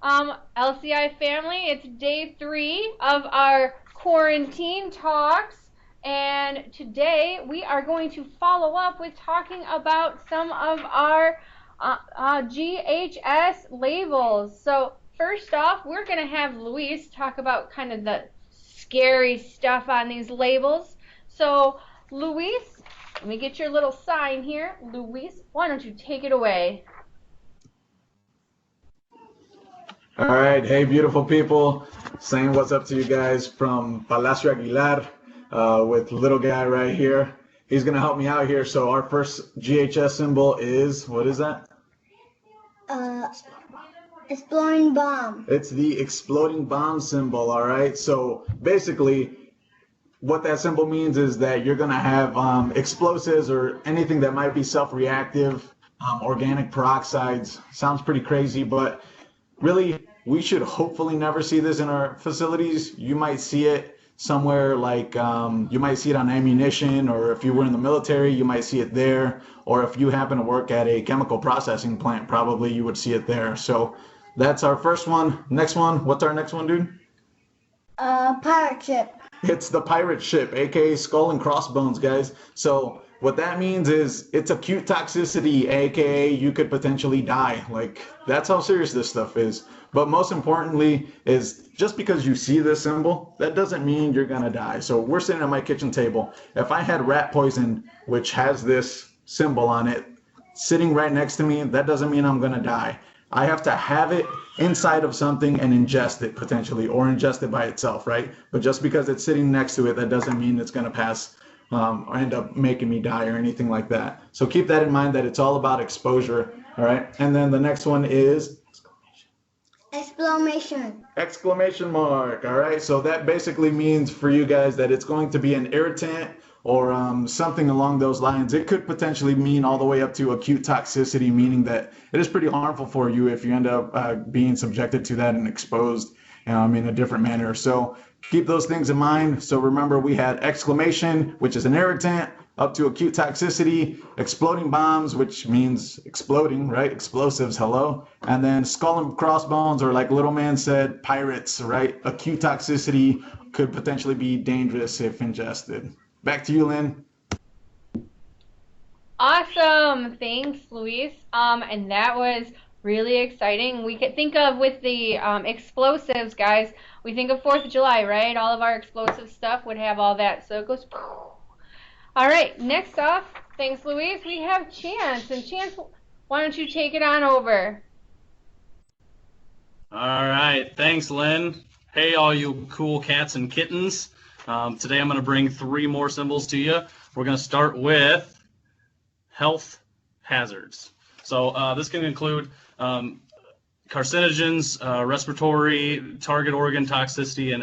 LCI family, it's day 3 of our quarantine talks, and today we are going to follow up with talking about some of our GHS labels. So first off, we're going to have Luis talk about kind of the scary stuff on these labels. So Luis, let me get your little sign here. Luis, why don't you take it away? All right, hey, beautiful people. Saying what's up to you guys from Palacio Aguilar with little guy right here. He's gonna help me out here. So our first GHS symbol is, what is that? Uh, Exploding bomb. It's the exploding bomb symbol. All right. So basically, what that symbol means is that you're gonna have explosives or anything that might be self-reactive, organic peroxides. Sounds pretty crazy, but really, we should hopefully never see this in our facilities. You might see it somewhere like you might see it on ammunition, or if you were in the military, you might see it there. Or if you happen to work at a chemical processing plant, probably you would see it there. So that's our first one. Next one, what's our next one, dude? Pirate ship. It's the pirate ship, aka skull and crossbones, guys. So what that means is it's acute toxicity, aka you could potentially die. Like, that's how serious this stuff is. But most importantly is just because you see this symbol, that doesn't mean you're gonna die. So we're sitting at my kitchen table. If I had rat poison, which has this symbol on it, sitting right next to me, that doesn't mean I'm gonna die. I have to have it inside of something and ingest it potentially, or ingest it by itself, right? But just because it's sitting next to it, that doesn't mean it's going to pass or end up making me die or anything like that. So keep that in mind, that it's all about exposure, all right? And then the next one is Exclamation. exclamation mark, all right? So that basically means for you guys that it's going to be an irritant or something along those lines. It could potentially mean all the way up to acute toxicity, meaning that it is pretty harmful for you if you end up being subjected to that and exposed in a different manner. So keep those things in mind. So remember, we had exclamation, which is an irritant, up to acute toxicity, exploding bombs, which means exploding, right? Explosives, hello. And then skull and crossbones, or like little man said, pirates, right? Acute toxicity could potentially be dangerous if ingested. Back to you, Lynn. Awesome. Thanks, Luis. And that was really exciting. We could think of with the explosives, guys, we think of 4th of July, right? All of our explosive stuff would have all that. So it goes. All right, next off, thanks, Luis, we have Chance. And Chance, why don't you take it on over? All right, thanks, Lynn. Hey, all you cool cats and kittens. Today I'm going to bring 3 more symbols to you. We're going to start with health hazards. So this can include carcinogens, respiratory, target organ toxicity, and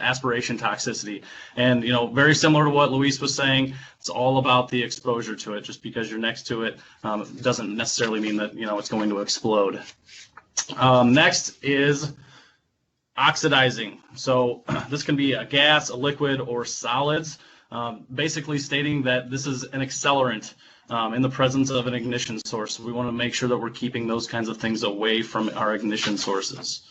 aspiration toxicity. And, very similar to what Luis was saying, it's all about the exposure to it. Just because you're next to it doesn't necessarily mean that, it's going to explode. Next is oxidizing. So this can be a gas, a liquid, or solids, basically stating that this is an accelerant in the presence of an ignition source. We want to make sure that we're keeping those kinds of things away from our ignition sources.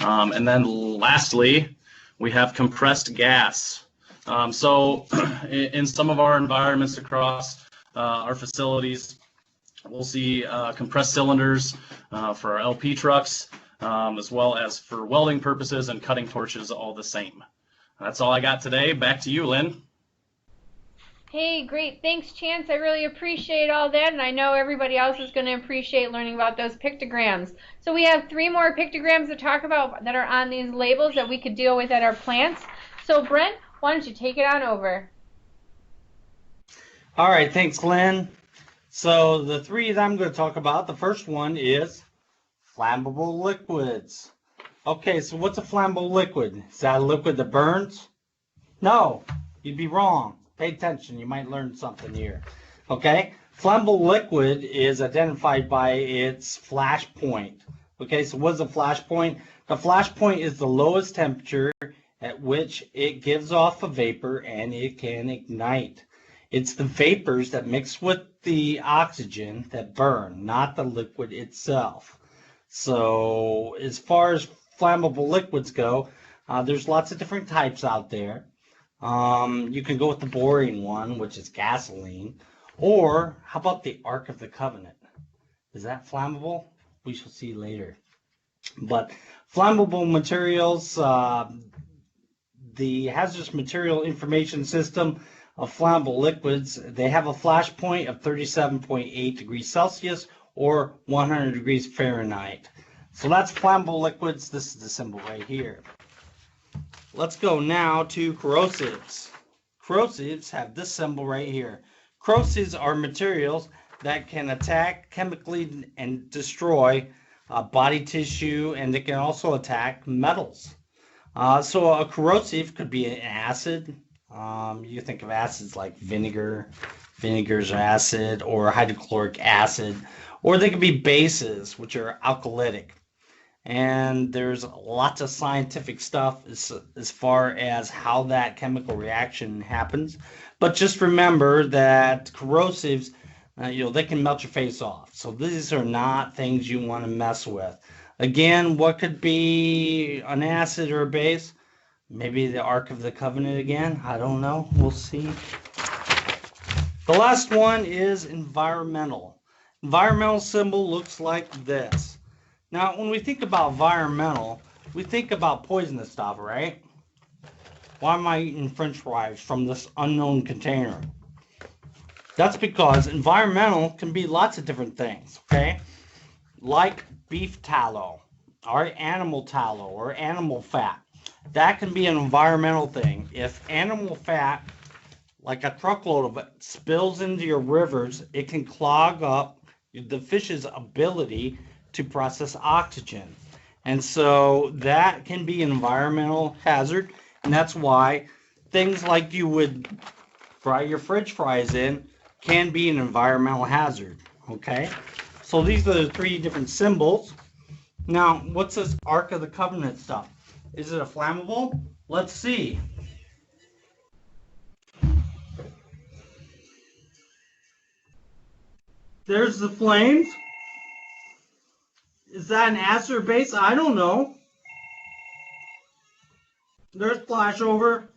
And then lastly, we have compressed gas. So in some of our environments across our facilities, we'll see compressed cylinders for our LP trucks, as well as for welding purposes and cutting torches, all the same. That's all I got today. Back to you, Lynn. Hey, great. Thanks, Chance. I really appreciate all that, and I know everybody else is going to appreciate learning about those pictograms. So we have 3 more pictograms to talk about that are on these labels that we could deal with at our plants. So Brent, why don't you take it on over? All right, thanks, Lynn. So the 3 that I'm going to talk about, the first one is flammable liquids. Okay, so what's a flammable liquid? Is that a liquid that burns? No, you'd be wrong. Pay attention, you might learn something here. Okay, flammable liquid is identified by its flash point. Okay, so what's a flash point? The flash point is the lowest temperature at which it gives off a vapor and it can ignite. It's the vapors that mix with the oxygen that burn, not the liquid itself. So as far as flammable liquids go, there's lots of different types out there. You can go with the boring one, which is gasoline. Or how about the Ark of the Covenant? Is that flammable? We shall see later. But flammable materials, the hazardous material information system of flammable liquids, they have a flash point of 37.8 degrees Celsius or 100 degrees Fahrenheit. So that's flammable liquids. This is the symbol right here. Let's go now to corrosives. Corrosives have this symbol right here. Corrosives are materials that can attack chemically and destroy body tissue, and they can also attack metals. So a corrosive could be an acid. You think of acids like vinegar. Vinegar's acid, or hydrochloric acid. Or they could be bases, which are alkalytic. And there's lots of scientific stuff as far as how that chemical reaction happens. But just remember that corrosives, they can melt your face off. So these are not things you want to mess with. Again, what could be an acid or a base? Maybe the Ark of the Covenant again. I don't know. We'll see. The last one is environmental. Environmental symbol looks like this. Now, when we think about environmental, we think about poisonous stuff, right? Why am I eating French fries from this unknown container? That's because environmental can be lots of different things, okay? Like beef tallow, or animal tallow, or animal fat. That can be an environmental thing. If animal fat, like a truckload of it, spills into your rivers, it can clog up the fish's ability to process oxygen. And so that can be an environmental hazard, and that's why things like you would fry your French fries in can be an environmental hazard, okay? So these are the three different symbols. Now, what's this Ark of the Covenant stuff? Is it a flammable? Let's see. There's the flames. Is that an acid or base? I don't know. There's flashover.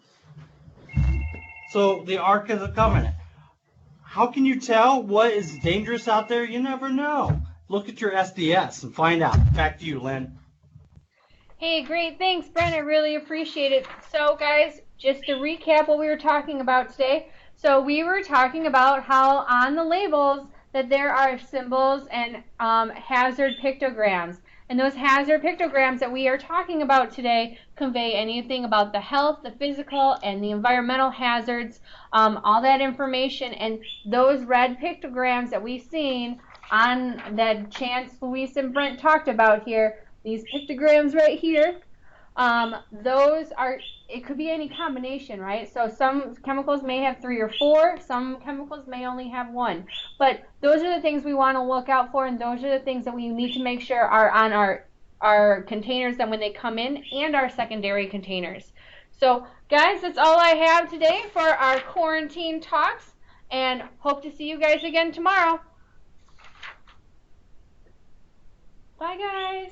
So the Ark of the Covenant. How can you tell what is dangerous out there? You never know. Look at your SDS and find out. Back to you, Lynn. Hey, great. Thanks, Brent. I really appreciate it. So, guys, just to recap what we were talking about today. So we were talking about how on the labels that there are symbols and hazard pictograms. And those hazard pictograms that we are talking about today convey anything about the health, the physical, and the environmental hazards, all that information. And those red pictograms that we've seen on that Chance, Luis, and Brent talked about here, these pictograms right here, those are, it could be any combination, right? So some chemicals may have 3 or 4, some chemicals may only have 1. But those are the things we want to look out for, and those are the things that we need to make sure are on our containers then when they come in, and our secondary containers. So guys, that's all I have today for our quarantine talks, and hope to see you guys again tomorrow. Bye guys.